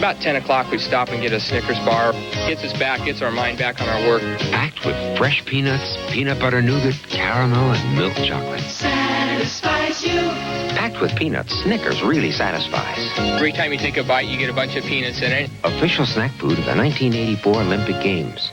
About 10 o'clock, we'd stop and get a Snickers bar. Gets us back, gets our mind back on our work. Packed with fresh peanuts, peanut butter nougat, caramel, and milk chocolate. Satisfies you. Packed with peanuts, Snickers really satisfies. Every time you take a bite, you get a bunch of peanuts in it. Official snack food of the 1984 Olympic Games.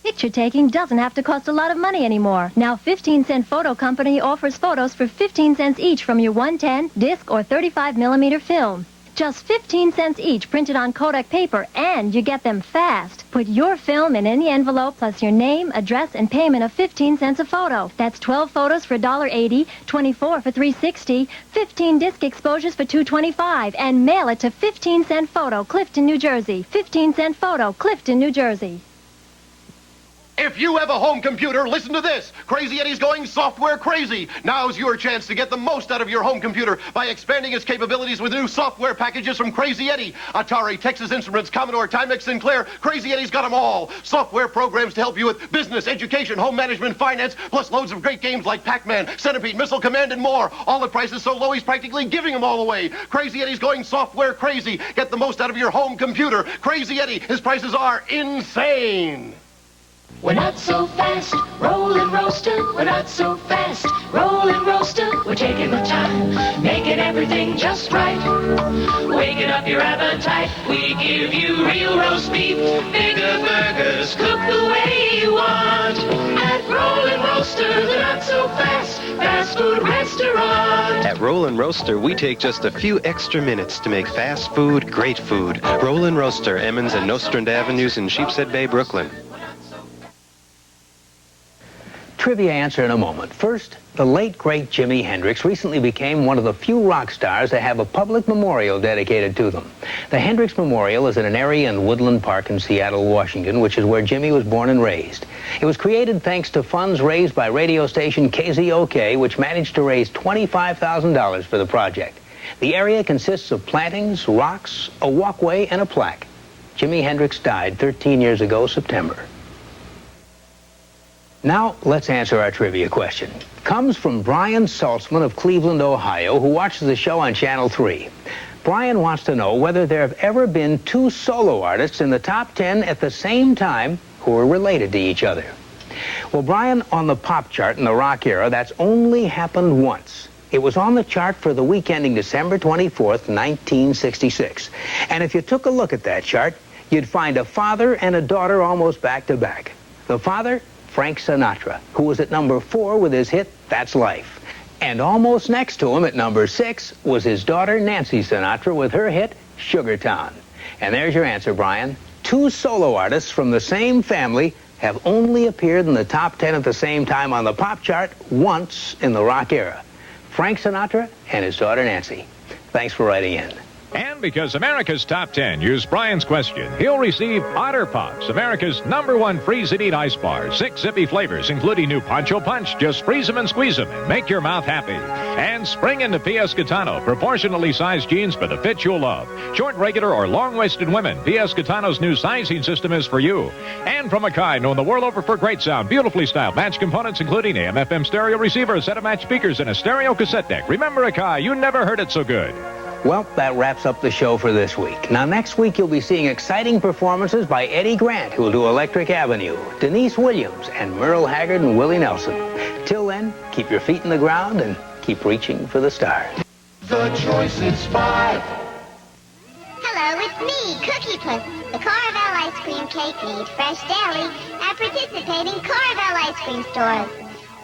Picture taking doesn't have to cost a lot of money anymore. Now 15 Cent Photo Company offers photos for 15 cents each from your 110, disc, or 35mm film. Just 15 cents each printed on Kodak paper, and you get them fast. Put your film in any envelope plus your name, address, and payment of 15 cents a photo. That's 12 photos for $1.80, 24 for $3.60, 15 disc exposures for $2.25, and mail it to 15 Cent Photo, Clifton, New Jersey. 15 Cent Photo, Clifton, New Jersey. If you have a home computer, listen to this. Crazy Eddie's going software crazy. Now's your chance to get the most out of your home computer by expanding its capabilities with new software packages from Crazy Eddie. Atari, Texas Instruments, Commodore, Timex, Sinclair. Crazy Eddie's got them all. Software programs to help you with business, education, home management, finance, plus loads of great games like Pac-Man, Centipede, Missile Command, and more. All the prices so low he's practically giving them all away. Crazy Eddie's going software crazy. Get the most out of your home computer. Crazy Eddie, his prices are insane. We're not so fast, rolling roaster. We're not so fast, rolling roaster. We're taking the time, making everything just right. Waking up your appetite. We give you real roast beef, bigger burgers, cooked the way you want. At Rolling Roaster, the not so fast, fast food restaurant. At Rollin' Roaster, we take just a few extra minutes to make fast food great food. Rollin' Roaster, Emmons and Nostrand Avenues in Sheepshead Bay, Brooklyn. Trivia answer in a moment. First, the late, great Jimi Hendrix recently became one of the few rock stars to have a public memorial dedicated to them. The Hendrix Memorial is in an area in Woodland Park in Seattle, Washington, which is where Jimi was born and raised. It was created thanks to funds raised by radio station KZOK, which managed to raise $25,000 for the project. The area consists of plantings, rocks, a walkway, and a plaque. Jimi Hendrix died 13 years ago, September. Now, let's answer our trivia question. Comes from Brian Saltzman of Cleveland, Ohio, who watches the show on Channel 3. Brian wants to know whether there have ever been two solo artists in the top 10 at the same time who are related to each other. Well, Brian, on the pop chart in the rock era, that's only happened once. It was on the chart for the week ending December 24th, 1966. And if you took a look at that chart, you'd find a father and a daughter almost back to back. The father, Frank Sinatra, who was at number 4 with his hit, That's Life. And almost next to him at number 6 was his daughter, Nancy Sinatra, with her hit, Sugar Town. And there's your answer, Brian. Two solo artists from the same family have only appeared in the top 10 at the same time on the pop chart once in the rock era. Frank Sinatra and his daughter, Nancy. Thanks for writing in. And because America's Top 10 used Brian's question, he'll receive Otter Pops, America's #1 freeze-and-eat ice bar. 6 zippy flavors, including new Pancho Punch. Just freeze them and squeeze them and make your mouth happy. And spring into P.S. Gitano, proportionally sized jeans for the fit you'll love. Short, regular, or long-waisted women, P.S. Gitano's new sizing system is for you. And from Akai, known the world over for great sound, beautifully styled match components, including AM/FM stereo receiver, a set of match speakers, and a stereo cassette deck. Remember Akai, you never heard it so good. Well, that wraps up the show for this week. Now, next week, you'll be seeing exciting performances by Eddie Grant, who will do Electric Avenue, Denise Williams, and Merle Haggard and Willie Nelson. Till then, keep your feet in the ground and keep reaching for the stars. The choice is 5. Hello, it's me, Cookie Puss, the Carvel ice cream cake made fresh daily at participating Carvel ice cream stores.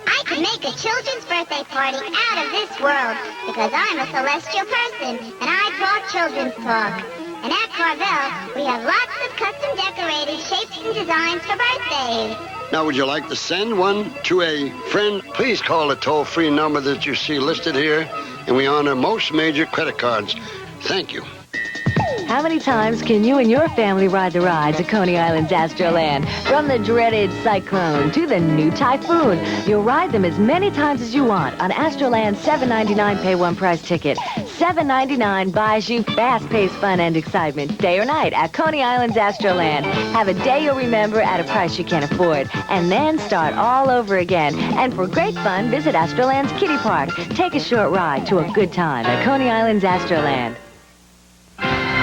I could make a children's birthday party out of this world because I'm a celestial person and I talk children's talk. And at Carvel, we have lots of custom decorated shapes and designs for birthdays. Now, would you like to send one to a friend? Please call the toll-free number that you see listed here, and we honor most major credit cards. Thank you. How many times can you and your family ride the ride to Coney Island's Astroland? From the dreaded cyclone to the new typhoon, you'll ride them as many times as you want on Astroland's $7.99 pay one price ticket. $7.99 buys you fast-paced fun and excitement, day or night, at Coney Island's Astroland. Have a day you'll remember at a price you can't afford, and then start all over again. And for great fun, visit Astroland's Kiddie Park. Take a short ride to a good time at Coney Island's Astroland.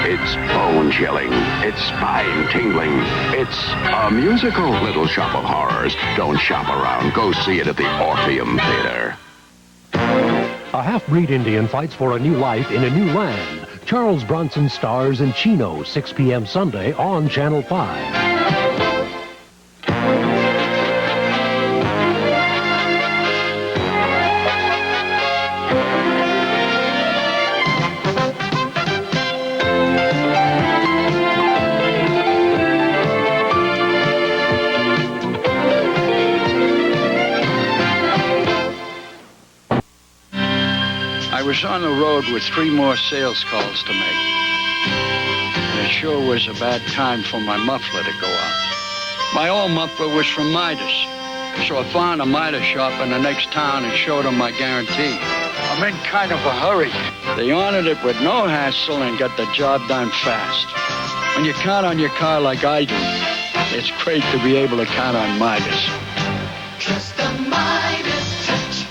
It's bone-chilling. It's spine-tingling. It's a musical, Little Shop of Horrors. Don't shop around. Go see it at the Orpheum Theater. A half-breed Indian fights for a new life in a new land. Charles Bronson stars in Chino, 6 p.m. Sunday on Channel 5. I was on the road with 3 more sales calls to make. And it sure was a bad time for my muffler to go out. My old muffler was from Midas. So I found a Midas shop in the next town and showed them my guarantee. I'm in kind of a hurry. They honored it with no hassle and got the job done fast. When you count on your car like I do, it's great to be able to count on Midas. Trust the Midas touch.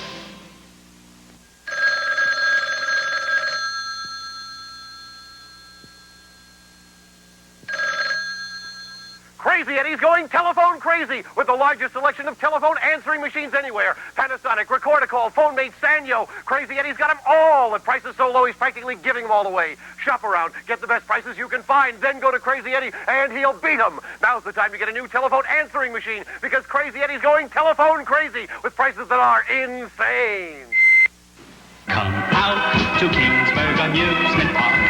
Crazy Eddie's going telephone crazy with the largest selection of telephone answering machines anywhere. Panasonic, Record-A-Call, PhoneMate, Sanyo. Crazy Eddie's got them all at prices so low he's practically giving them all away. Shop around, get the best prices you can find, then go to Crazy Eddie and he'll beat them. Now's the time to get a new telephone answering machine because Crazy Eddie's going telephone crazy with prices that are insane. Come out to Kingsburg Amusement Park.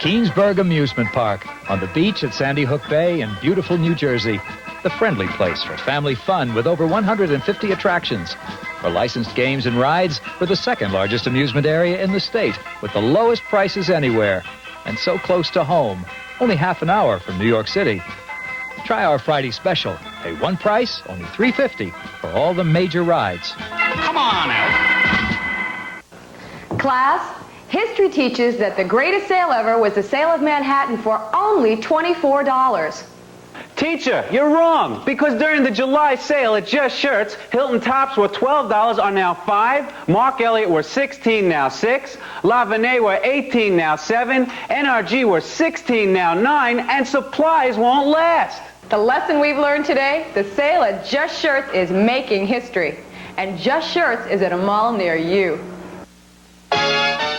Keensburg Amusement Park, on the beach at Sandy Hook Bay in beautiful New Jersey. The friendly place for family fun with over 150 attractions. For licensed games and rides, we're the second largest amusement area in the state with the lowest prices anywhere. And so close to home, only half an hour from New York City. Try our Friday special. Pay one price, only $3.50 for all the major rides. Come on out. Class, history teaches that the greatest sale ever was the sale of Manhattan for only $24. Teacher, you're wrong, because during the July sale at Just Shirts, Hilton tops were $12 are now $5, Mark Elliott were $16 now $6, La Venet were $18 now $7, NRG were $16 now $9, and supplies won't last. The lesson we've learned today, the sale at Just Shirts is making history. And Just Shirts is at a mall near you.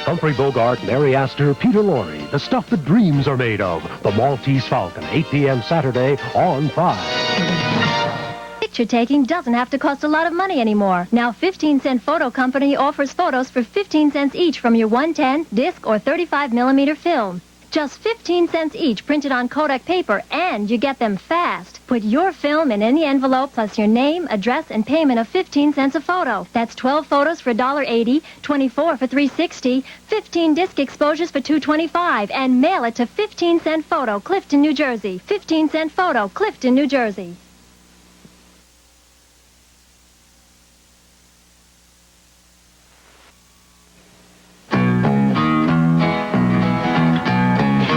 Humphrey Bogart, Mary Astor, Peter Lorre, the stuff that dreams are made of. The Maltese Falcon, 8 p.m. Saturday on 5. Picture taking doesn't have to cost a lot of money anymore. Now 15-cent Photo Company offers photos for 15 cents each from your 110, disc, or 35mm film. Just 15 cents each printed on Kodak paper, and you get them fast. Put your film in any envelope plus your name, address, and payment of 15 cents a photo. That's 12 photos for $1.80, 24 for $3.60, 15 disc exposures for $2.25, and mail it to 15-cent Photo, Clifton, New Jersey. 15-cent Photo, Clifton, New Jersey.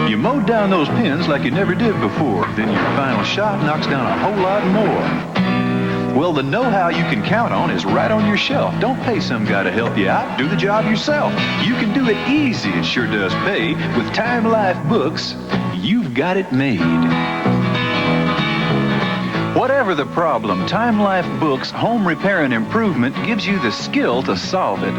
You mowed down those pins like you never did before. Then your final shot knocks down a whole lot more. Well, the know-how you can count on is right on your shelf. Don't pay some guy to help you out. Do the job yourself. You can do it easy. It sure does pay. With Time Life Books, you've got it made. Whatever the problem, Time Life Books Home Repair and Improvement gives you the skill to solve it.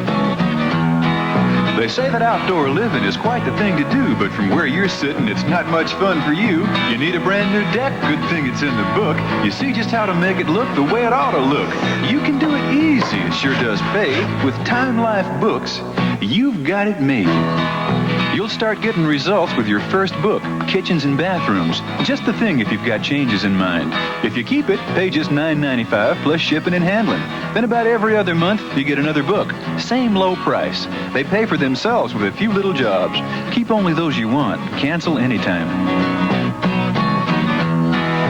They say that outdoor living is quite the thing to do, but from where you're sitting, it's not much fun for you. You need a brand new deck. Good thing it's in the book. You see just how to make it look the way it ought to look. You can do it easy. It sure does pay. With Time Life Books, you've got it made. You'll start getting results with your first book, Kitchens and Bathrooms. Just the thing if you've got changes in mind. If you keep it, pay just $9.95 plus shipping and handling. Then about every other month, you get another book. Same low price. They pay for themselves with a few little jobs. Keep only those you want. Cancel anytime.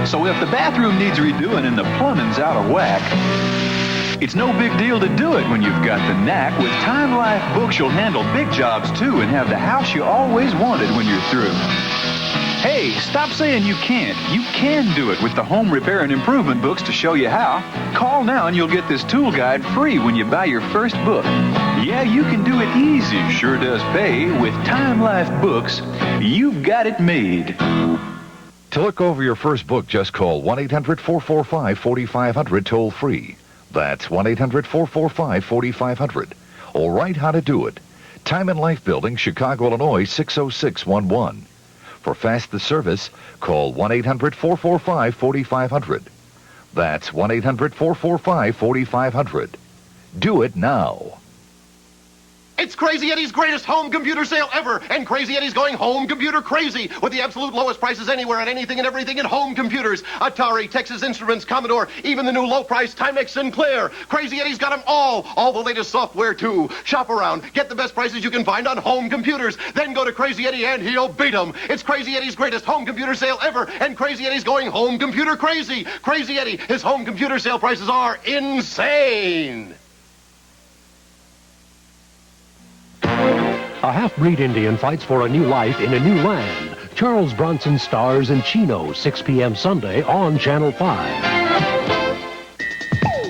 So if the bathroom needs redoing and the plumbing's out of whack, it's no big deal to do it when you've got the knack. With Time Life Books, you'll handle big jobs, too, and have the house you always wanted when you're through. Hey, stop saying you can't. You can do it with the home repair and improvement books to show you how. Call now and you'll get this tool guide free when you buy your first book. Yeah, you can do it easy, sure does pay. With Time Life Books, you've got it made. To look over your first book, just call 1-800-445-4500 toll free. That's 1-800-445-4500. Or write how to do it. Time and Life Building, Chicago, Illinois, 60611. For fastest service, call 1-800-445-4500. That's 1-800-445-4500. Do it now. It's Crazy Eddie's greatest home computer sale ever, and Crazy Eddie's going home computer crazy with the absolute lowest prices anywhere on anything and everything in home computers. Atari, Texas Instruments, Commodore, even the new low-price Timex Sinclair. Crazy Eddie's got them all the latest software too. Shop around, get the best prices you can find on home computers, then go to Crazy Eddie and he'll beat them. It's Crazy Eddie's greatest home computer sale ever, and Crazy Eddie's going home computer crazy. Crazy Eddie, his home computer sale prices are insane. A half-breed Indian fights for a new life in a new land. Charles Bronson stars in Chino, 6 p.m. Sunday on Channel 5.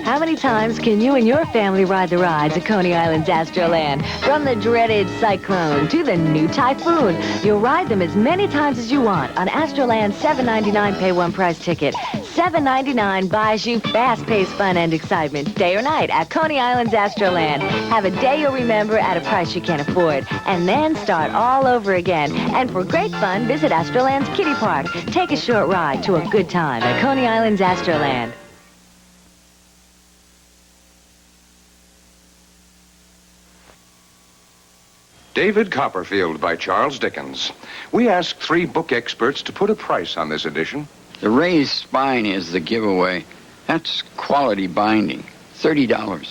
How many times can you and your family ride the rides at Coney Island's Astroland? From the dreaded cyclone to the new typhoon, you'll ride them as many times as you want on Astroland's $7.99 pay one price ticket. $7.99 buys you fast-paced fun and excitement, day or night, at Coney Island's Astroland. Have a day you'll remember at a price you can't afford, and then start all over again. And for great fun, visit Astroland's Kiddie Park. Take a short ride to a good time at Coney Island's Astroland. David Copperfield by Charles Dickens. We asked 3 book experts to put a price on this edition. The raised spine is the giveaway. That's quality binding. $30.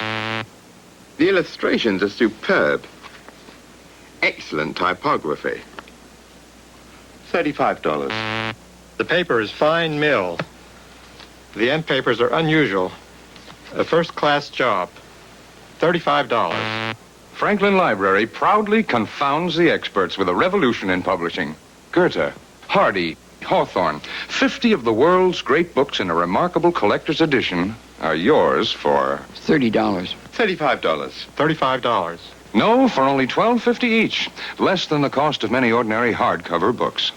The illustrations are superb. Excellent typography. $35. The paper is fine mill. The end papers are unusual. A first-class job. $35. Franklin Library proudly confounds the experts with a revolution in publishing. Goethe, Hardy, Hawthorne, 50 of the world's great books in a remarkable collector's edition are yours for $30. $35. $35. No, for only $12.50 each, less than the cost of many ordinary hardcover books.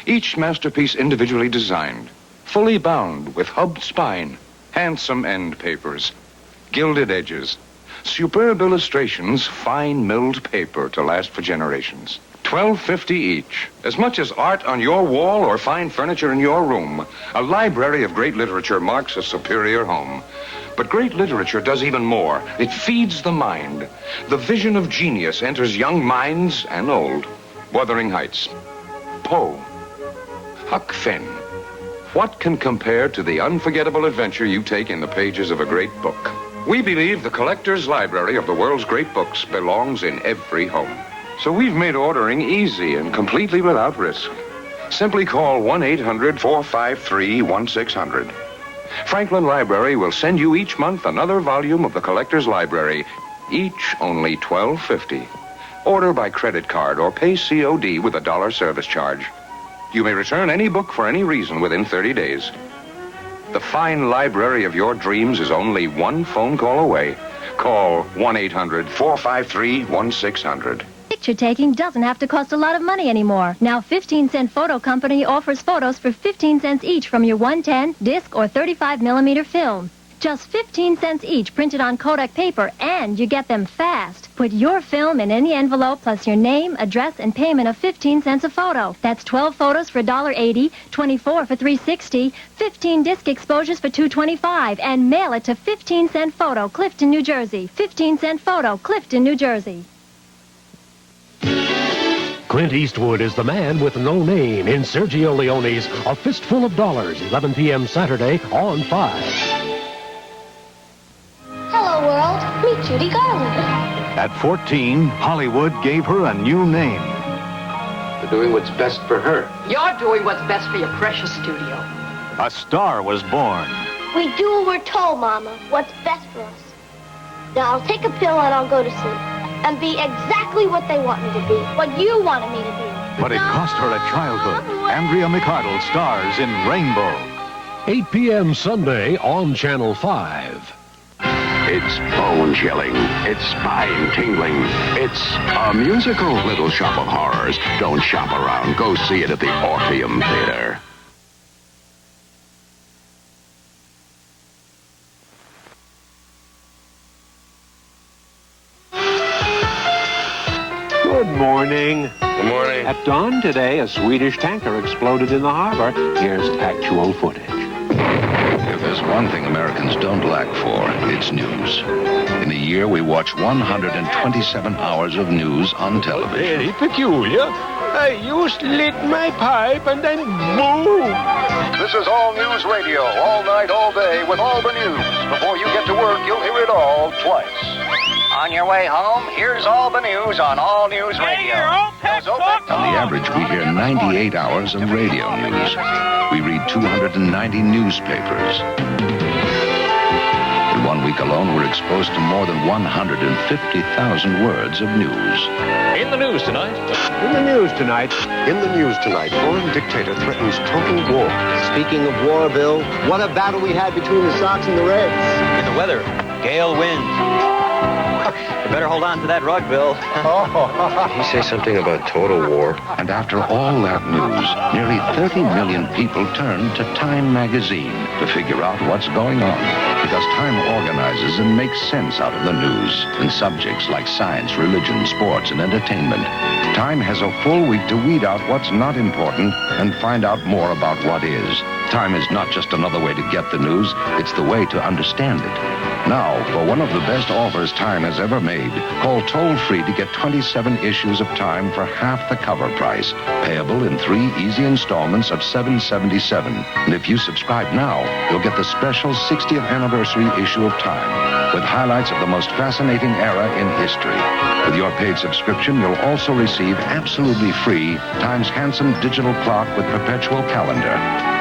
Each masterpiece individually designed, fully bound with hubbed spine, handsome end papers, gilded edges, superb illustrations, fine milled paper to last for generations. $12.50 each. As much as art on your wall or fine furniture in your room, a library of great literature marks a superior home. But great literature does even more. It feeds the mind. The vision of genius enters young minds and old. Wuthering Heights, Poe, Huck Finn. What can compare to the unforgettable adventure you take in the pages of a great book? We believe the collector's library of the world's great books belongs in every home. So we've made ordering easy and completely without risk. Simply call 1-800-453-1600. Franklin Library will send you each month another volume of the collector's library, each only $12.50. Order by credit card or pay COD with a $1 service charge. You may return any book for any reason within 30 days. The fine library of your dreams is only one phone call away. Call 1-800-453-1600. Picture taking doesn't have to cost a lot of money anymore. Now 15-cent Photo Company offers photos for 15 cents each from your 110, disc, or 35mm film. Just 15 cents each printed on Kodak paper, and you get them fast. Put your film in any envelope plus your name, address, and payment of 15 cents a photo. That's 12 photos for $1.80, 24 for $3.60, 15 disc exposures for $2.25, and mail it to 15-cent Photo, Clifton, New Jersey. 15-cent Photo, Clifton, New Jersey. Clint Eastwood is the man with no name in Sergio Leone's A Fistful of Dollars, 11 p.m. Saturday on 5. Hello, world. Meet Judy Garland. At 14, Hollywood gave her a new name. We're doing what's best for her. You're doing what's best for your precious studio. A star was born. We do what we're told, Mama. What's best for us. Now, I'll take a pill and I'll go to sleep. And be exactly what they want me to be. What you wanted me to be. but it cost her a childhood. Andrea McArdle stars in Rainbow. 8 p.m. Sunday on Channel 5. It's bone-chilling. It's spine-tingling. It's a musical, Little Shop of Horrors. Don't shop around. Go see it at the Orpheum Theater. Good morning. Good morning. At dawn today, a Swedish tanker exploded in the harbor. Here's actual footage. If there's one thing Americans don't lack for, it's news. In a year, we watch 127 hours of news on television. Very peculiar. I just lit my pipe and then boom! This is All News Radio, all night, all day, with all the news. Before you get to work, you'll hear it all twice. On your way home, here's all the news on All News Radio. On the average, we hear 98 hours of radio news. We read 290 newspapers. In 1 week alone, we're exposed to more than 150,000 words of news. In the news tonight. In the news tonight. In the news tonight, foreign dictator threatens total war. Speaking of war, Bill, what a battle we had between the Sox and the Reds. In the weather, gale winds. You better hold on to that rug, Bill. Did he say something about total war? And after all that news, nearly 30 million people turn to Time magazine to figure out what's going on. Because Time organizes and makes sense out of the news in subjects like science, religion, sports, and entertainment. Time has a full week to weed out what's not important and find out more about what is. Time is not just another way to get the news, it's the way to understand it. Now, for one of the best offers Time has ever made, call toll-free to get 27 issues of Time for half the cover price, payable in 3 easy installments of $7.77. And if you subscribe now, you'll get the special 60th anniversary issue of Time, with highlights of the most fascinating era in history. With your paid subscription, you'll also receive absolutely free Time's handsome digital clock with perpetual calendar.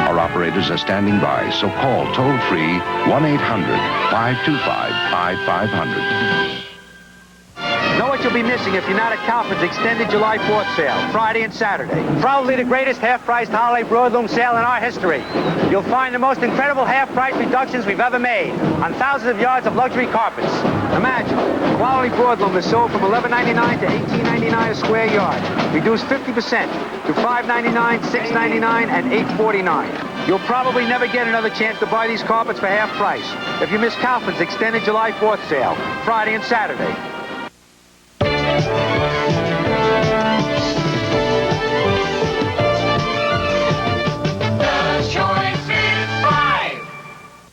Our operators are standing by, so call toll-free 1-800-525-5500. Know what you'll be missing if you're not at Kaufman's extended July 4th sale, Friday and Saturday. Probably the greatest half-priced holiday broadloom sale in our history. You'll find the most incredible half-price reductions we've ever made on thousands of yards of luxury carpets. Imagine, quality broadloom is sold from $11.99 to $18.99 a square yard. Reduced 50% to $5.99, $6.99, and $8.49. You'll probably never get another chance to buy these carpets for half price if you miss Kaufman's extended July 4th sale, Friday and Saturday.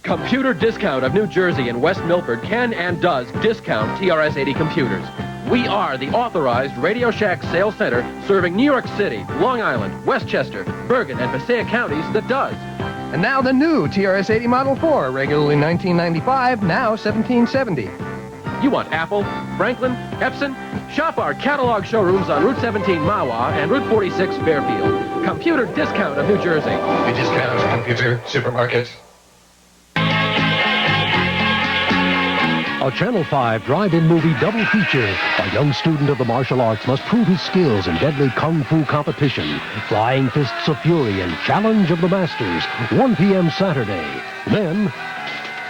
Computer Discount of New Jersey and West Milford can and does discount TRS-80 computers. We are the authorized Radio Shack sales center serving New York City, Long Island, Westchester, Bergen, and Passaic counties that does. And now the new TRS-80 Model 4, regularly $19.95, now $17.70. You want Apple, Franklin, Epson? Shop our catalog showrooms on Route 17 Mahwah and Route 46 Fairfield. Computer Discount of New Jersey. The discount computer supermarket. A Channel 5 drive-in movie double feature. A young student of the martial arts must prove his skills in deadly kung fu competition. Flying Fists of Fury and Challenge of the Masters. 1 p.m. Saturday. Then,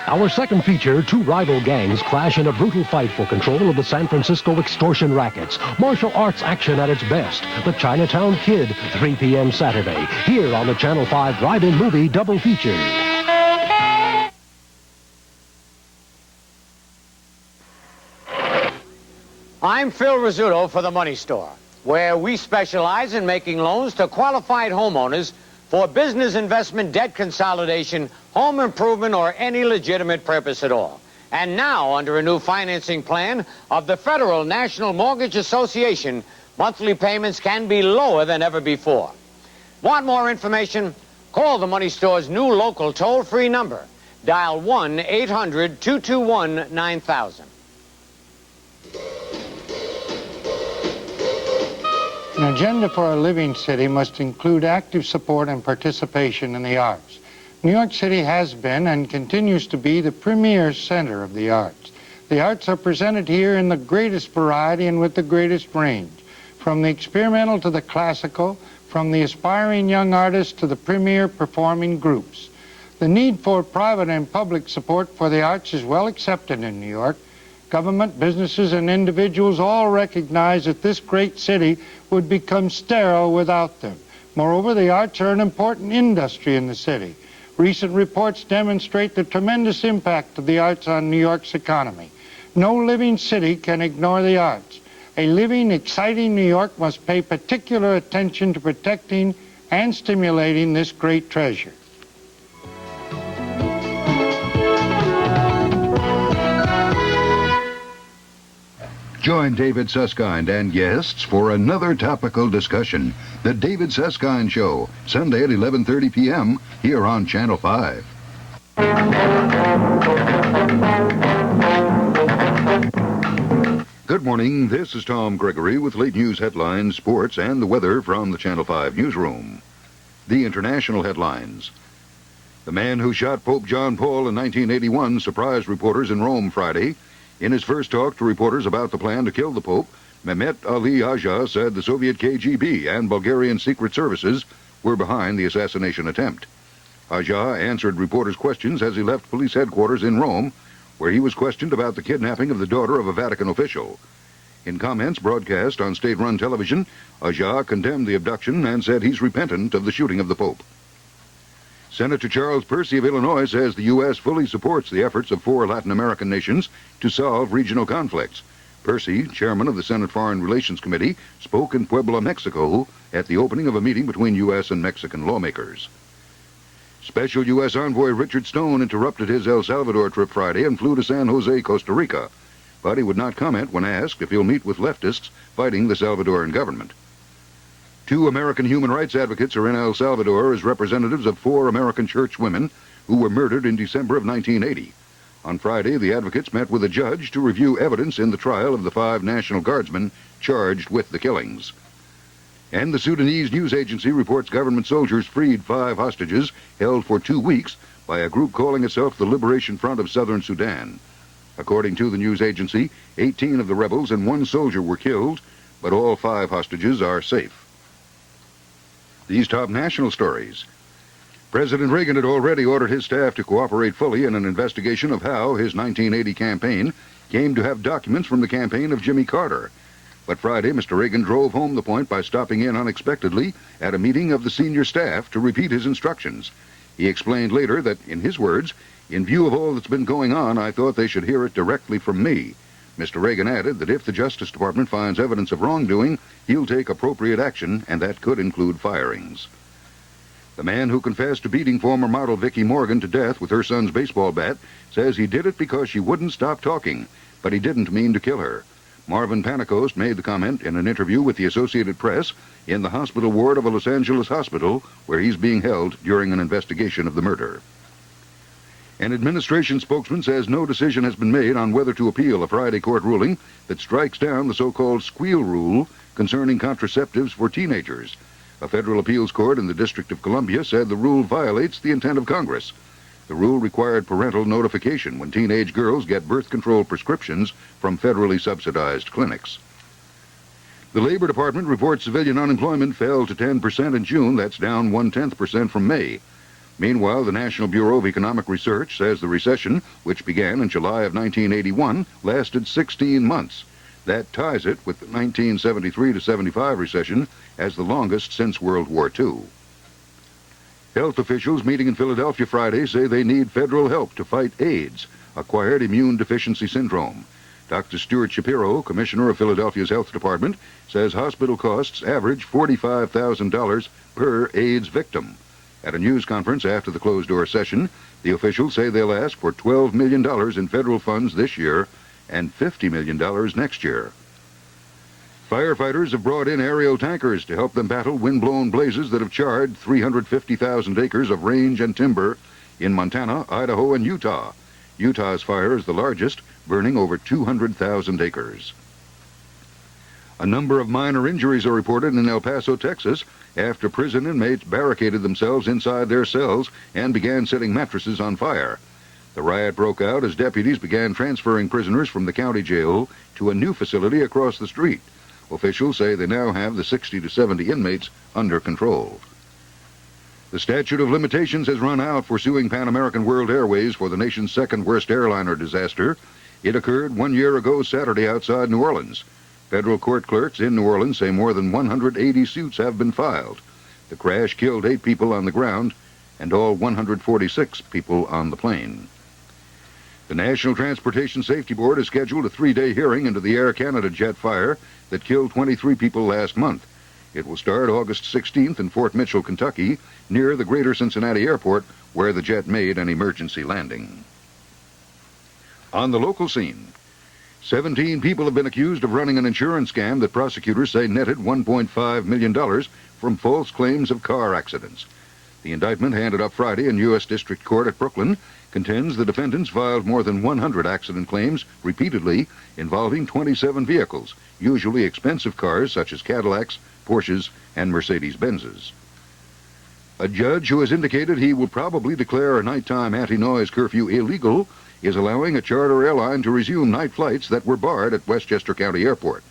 our second feature, 2 rival gangs clash in a brutal fight for control of the San Francisco extortion rackets. Martial arts action at its best. The Chinatown Kid, 3 p.m. Saturday. Here on the Channel 5 drive-in movie double feature. I'm Phil Rizzuto for The Money Store, where we specialize in making loans to qualified homeowners for business investment, debt consolidation, home improvement, or any legitimate purpose at all. And now, under a new financing plan of the Federal National Mortgage Association, monthly payments can be lower than ever before. Want more information? Call The Money Store's new local toll-free number. Dial 1-800-221-9000. An agenda for a living city must include active support and participation in the arts. New York City has been and continues to be the premier center of the arts. The arts are presented here in the greatest variety and with the greatest range. from the experimental to the classical, from the aspiring young artists to the premier performing groups. The need for private and public support for the arts is well accepted in New York. Government, businesses, and individuals all recognize that this great city would become sterile without them. Moreover, the arts are an important industry in the city. Recent reports demonstrate the tremendous impact of the arts on New York's economy. No living city can ignore the arts. A living, exciting New York must pay particular attention to protecting and stimulating this great treasure. Join David Susskind and guests for another topical discussion. The David Susskind Show, Sunday at 11:30 p.m. here on Channel 5. Good morning. This is Tom Gregory with late news headlines, sports, and the weather from the Channel 5 newsroom. The international headlines. The man who shot Pope John Paul in 1981 surprised reporters in Rome Friday. In his first talk to reporters about the plan to kill the Pope, Mehmet Ali Aja said the Soviet KGB and Bulgarian secret services were behind the assassination attempt. Aja answered reporters' questions as he left police headquarters in Rome, where he was questioned about the kidnapping of the daughter of a Vatican official. In comments broadcast on state-run television, Aja condemned the abduction and said he's repentant of the shooting of the Pope. Senator Charles Percy of Illinois says the U.S. fully supports the efforts of 4 Latin American nations to solve regional conflicts. Percy, chairman of the Senate Foreign Relations Committee, spoke in Puebla, Mexico, at the opening of a meeting between U.S. and Mexican lawmakers. Special U.S. Envoy Richard Stone interrupted his El Salvador trip Friday and flew to San Jose, Costa Rica, but he would not comment when asked if he'll meet with leftists fighting the Salvadoran government. 2 American human rights advocates are in El Salvador as representatives of 4 American church women who were murdered in December of 1980. On Friday, the advocates met with a judge to review evidence in the trial of the 5 National Guardsmen charged with the killings. And the Sudanese news agency reports government soldiers freed 5 hostages held for 2 weeks by a group calling itself the Liberation Front of Southern Sudan. According to the news agency, 18 of the rebels and 1 soldier were killed, but all 5 hostages are safe. These top national stories. President Reagan had already ordered his staff to cooperate fully in an investigation of how his 1980 campaign came to have documents from the campaign of Jimmy Carter. But Friday, Mr. Reagan drove home the point by stopping in unexpectedly at a meeting of the senior staff to repeat his instructions. He explained later that, in his words, "In view of all that's been going on, I thought they should hear it directly from me." Mr. Reagan added that if the Justice Department finds evidence of wrongdoing, he'll take appropriate action, and that could include firings. The man who confessed to beating former model Vicki Morgan to death with her son's baseball bat says he did it because she wouldn't stop talking, but he didn't mean to kill her. Marvin Panacost made the comment in an interview with the Associated Press in the hospital ward of a Los Angeles hospital where he's being held during an investigation of the murder. An administration spokesman says no decision has been made on whether to appeal a Friday court ruling that strikes down the so-called squeal rule concerning contraceptives for teenagers. A federal appeals court in the District of Columbia said the rule violates the intent of Congress. The rule required parental notification when teenage girls get birth control prescriptions from federally subsidized clinics. The Labor Department reports civilian unemployment fell to 10% in June. That's down 0.1% from May. Meanwhile, the National Bureau of Economic Research says the recession, which began in July of 1981, lasted 16 months. That ties it with the 1973 to 75 recession as the longest since World War II. Health officials meeting in Philadelphia Friday say they need federal help to fight AIDS, acquired immune deficiency syndrome. Dr. Stuart Shapiro, commissioner of Philadelphia's health department, says hospital costs average $45,000 per AIDS victim. At a news conference after the closed-door session, the officials say they'll ask for $12 million in federal funds this year and $50 million next year. Firefighters have brought in aerial tankers to help them battle wind-blown blazes that have charred 350,000 acres of range and timber in Montana, Idaho, and Utah. Utah's fire is the largest, burning over 200,000 acres. A number of minor injuries are reported in El Paso, Texas, after prison inmates barricaded themselves inside their cells and began setting mattresses on fire. The riot broke out as deputies began transferring prisoners from the county jail to a new facility across the street. Officials say they now have the 60 to 70 inmates under control. The statute of limitations has run out for suing Pan American World Airways for the nation's second worst airliner disaster. It occurred 1 year ago Saturday outside New Orleans. Federal court clerks in New Orleans say more than 180 suits have been filed. The crash killed 8 people on the ground and all 146 people on the plane. The National Transportation Safety Board has scheduled a 3-day hearing into the Air Canada jet fire that killed 23 people last month. It will start August 16th in Fort Mitchell, Kentucky, near the Greater Cincinnati Airport, where the jet made an emergency landing. On the local scene, 17 people have been accused of running an insurance scam that prosecutors say netted $1.5 million from false claims of car accidents. The indictment handed up Friday in U.S. District Court at Brooklyn contends the defendants filed more than 100 accident claims repeatedly involving 27 vehicles, usually expensive cars such as Cadillacs, Porsches, and Mercedes-Benzes. A judge who has indicated he will probably declare a nighttime anti-noise curfew illegal is allowing a charter airline to resume night flights that were barred at Westchester County Airport.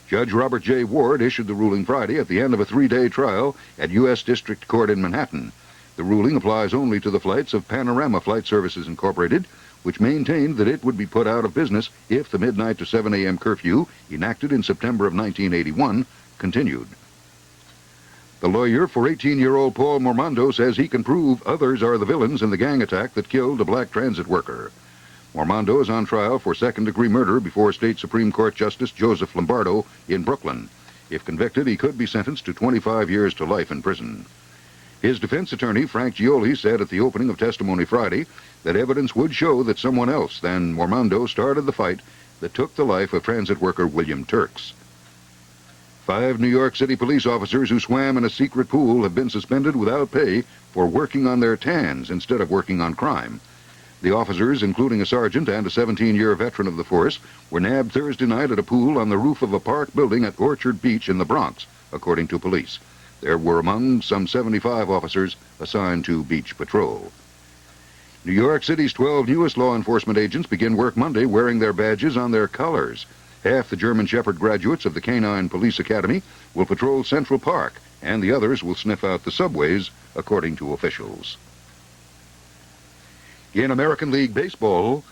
Judge Robert J. Ward issued the ruling Friday at the end of a 3-day trial at U.S. District Court in Manhattan. The ruling applies only to the flights of Panorama Flight Services Incorporated, which maintained that it would be put out of business if the midnight to 7 a.m. curfew enacted in September of 1981 continued. The lawyer for 18-year-old Paul Mormondo says he can prove others are the villains in the gang attack that killed a black transit worker. Mormondo is on trial for second-degree murder before State Supreme Court Justice Joseph Lombardo in Brooklyn. If convicted, he could be sentenced to 25 years to life in prison. His defense attorney, Frank Gioli, said at the opening of testimony Friday that evidence would show that someone else than Mormondo started the fight that took the life of transit worker William Turks. 5 New York City police officers who swam in a secret pool have been suspended without pay for working on their tans instead of working on crime. The officers, including a sergeant and a 17-year veteran of the force, were nabbed Thursday night at a pool on the roof of a park building at Orchard Beach in the Bronx, according to police. There were among some 75 officers assigned to beach patrol. New York City's 12 newest law enforcement agents begin work Monday wearing their badges on their collars. Half the German Shepherd graduates of the Canine Police Academy will patrol Central Park, and the others will sniff out the subways, according to officials. In American League Baseball,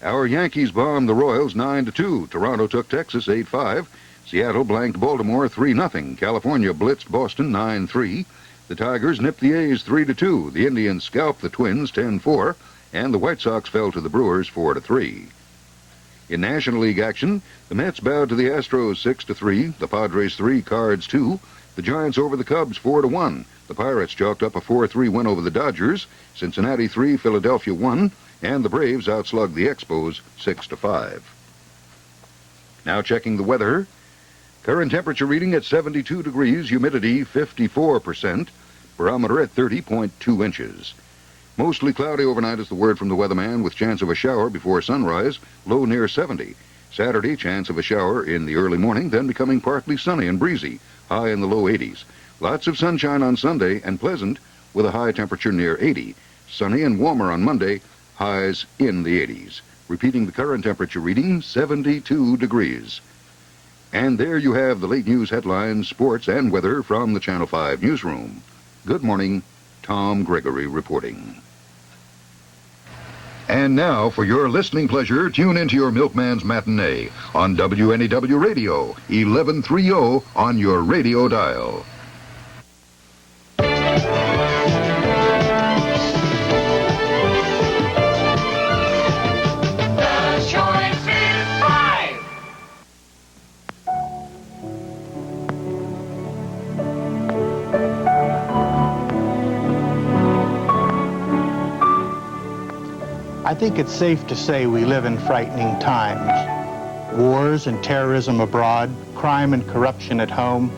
our Yankees bombed the Royals 9-2. Toronto took Texas 8-5. Seattle blanked Baltimore 3-0. California blitzed Boston 9-3. The Tigers nipped the A's 3-2. The Indians scalped the Twins 10-4. And the White Sox fell to the Brewers 4-3. In National League action, the Mets bowed to the Astros 6-3. The Padres 3, Cards 2. The Giants over the Cubs 4-1. The Pirates chalked up a 4-3 win over the Dodgers. Cincinnati 3, Philadelphia 1. And the Braves outslugged the Expos 6-5. Now checking the weather. Current temperature reading at 72 degrees, humidity 54%, barometer at 30.2 inches. Mostly cloudy overnight is the word from the weatherman, with chance of a shower before sunrise, low near 70. Saturday, chance of a shower in the early morning, then becoming partly sunny and breezy, high in the low 80s. Lots of sunshine on Sunday and pleasant with a high temperature near 80. Sunny and warmer on Monday, highs in the 80s. Repeating the current temperature reading, 72 degrees. And there you have the late news headlines, sports, and weather from the Channel 5 newsroom. Good morning, Tom Gregory reporting. And now, for your listening pleasure, tune into your Milkman's Matinee on WNEW Radio, 1130 on your radio dial. I think it's safe to say we live in frightening times. Wars and terrorism abroad, crime and corruption at home,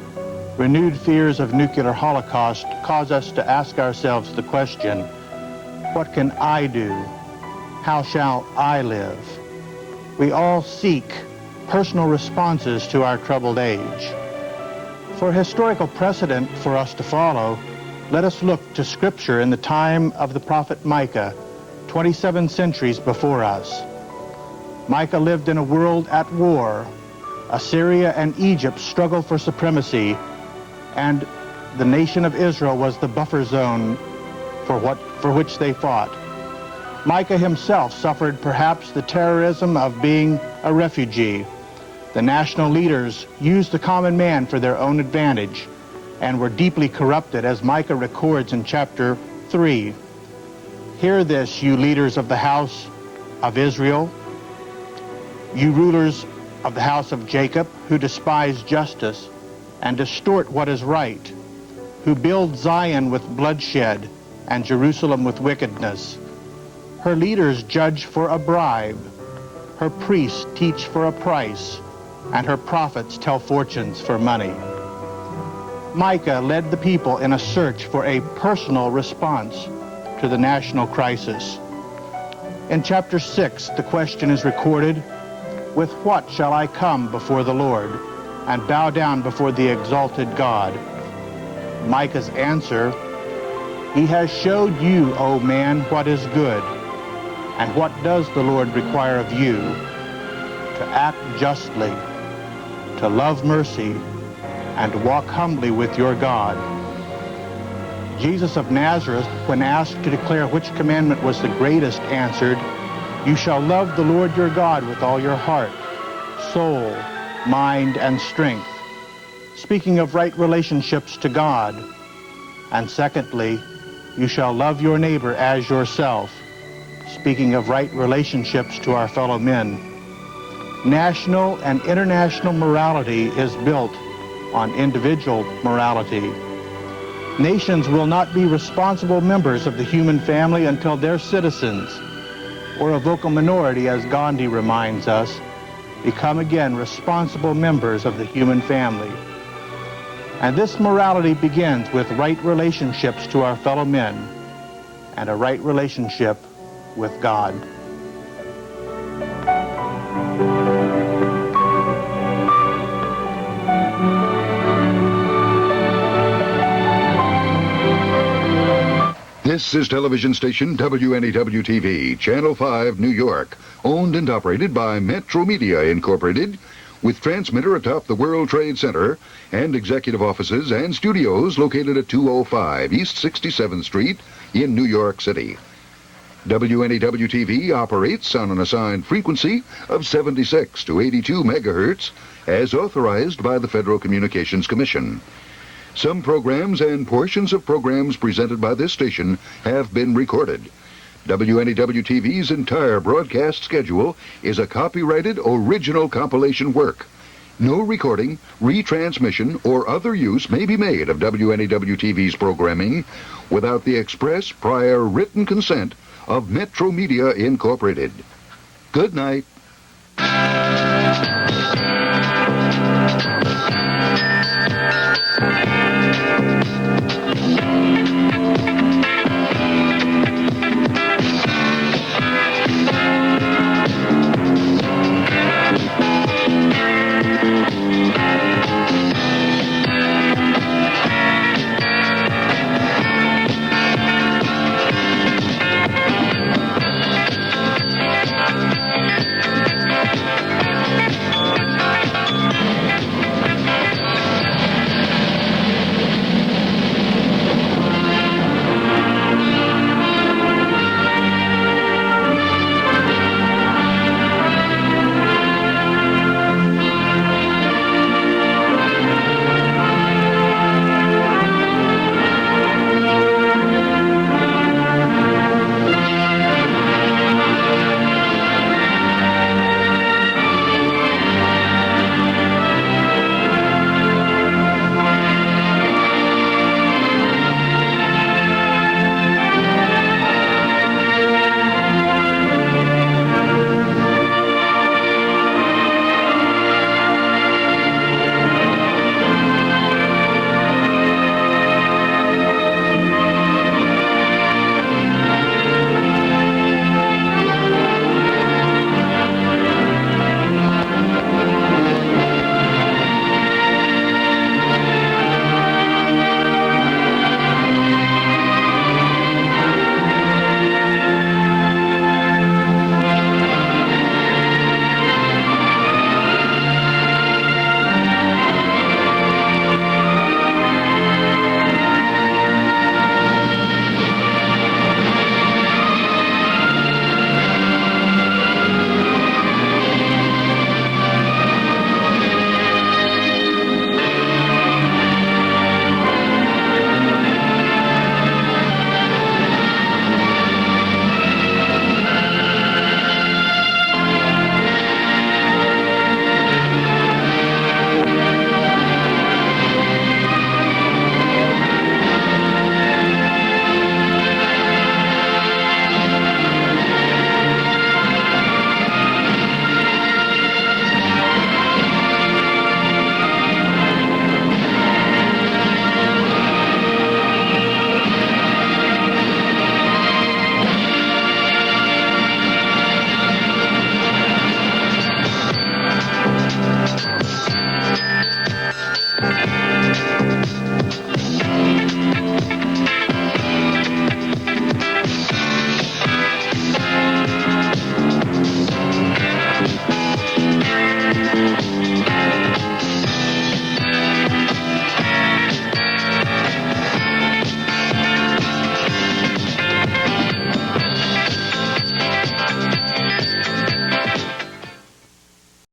renewed fears of nuclear holocaust cause us to ask ourselves the question, what can I do? How shall I live? We all seek personal responses to our troubled age. For historical precedent for us to follow, let us look to Scripture in the time of the prophet Micah, 27 centuries before us. Micah lived in a world at war, Assyria and Egypt struggled for supremacy, and the nation of Israel was the buffer zone for which they fought. Micah himself suffered perhaps the terrorism of being a refugee. The national leaders used the common man for their own advantage and were deeply corrupted, as Micah records in chapter 3. Hear this, you leaders of the house of Israel, you rulers of the house of Jacob, who despise justice and distort what is right, who build Zion with bloodshed and Jerusalem with wickedness. Her leaders judge for a bribe, her priests teach for a price, and her prophets tell fortunes for money. Micah led the people in a search for a personal response to the national crisis. In chapter 6, the question is recorded, "With what shall I come before the Lord and bow down before the exalted God?" Micah's answer, "He has showed you, O man, what is good. And what does the Lord require of you? To act justly, to love mercy, and walk humbly with your God." Jesus of Nazareth, when asked to declare which commandment was the greatest, answered, "You shall love the Lord your God with all your heart, soul, mind, and strength," speaking of right relationships to God. And secondly, "You shall love your neighbor as yourself," speaking of right relationships to our fellow men. National and international morality is built on individual morality. Nations will not be responsible members of the human family until their citizens, or a vocal minority, as Gandhi reminds us, become again responsible members of the human family. And this morality begins with right relationships to our fellow men and a right relationship with God. This is television station WNEW-TV, Channel 5, New York, owned and operated by Metro Media Incorporated, with transmitter atop the World Trade Center and executive offices and studios located at 205 East 67th Street in New York City. WNEW-TV operates on an assigned frequency of 76 to 82 megahertz as authorized by the Federal Communications Commission. Some programs and portions of programs presented by this station have been recorded. WNEW-TV's entire broadcast schedule is a copyrighted original compilation work. No recording, retransmission, or other use may be made of WNEW-TV's programming without the express prior written consent of Metro Media Incorporated. Good night.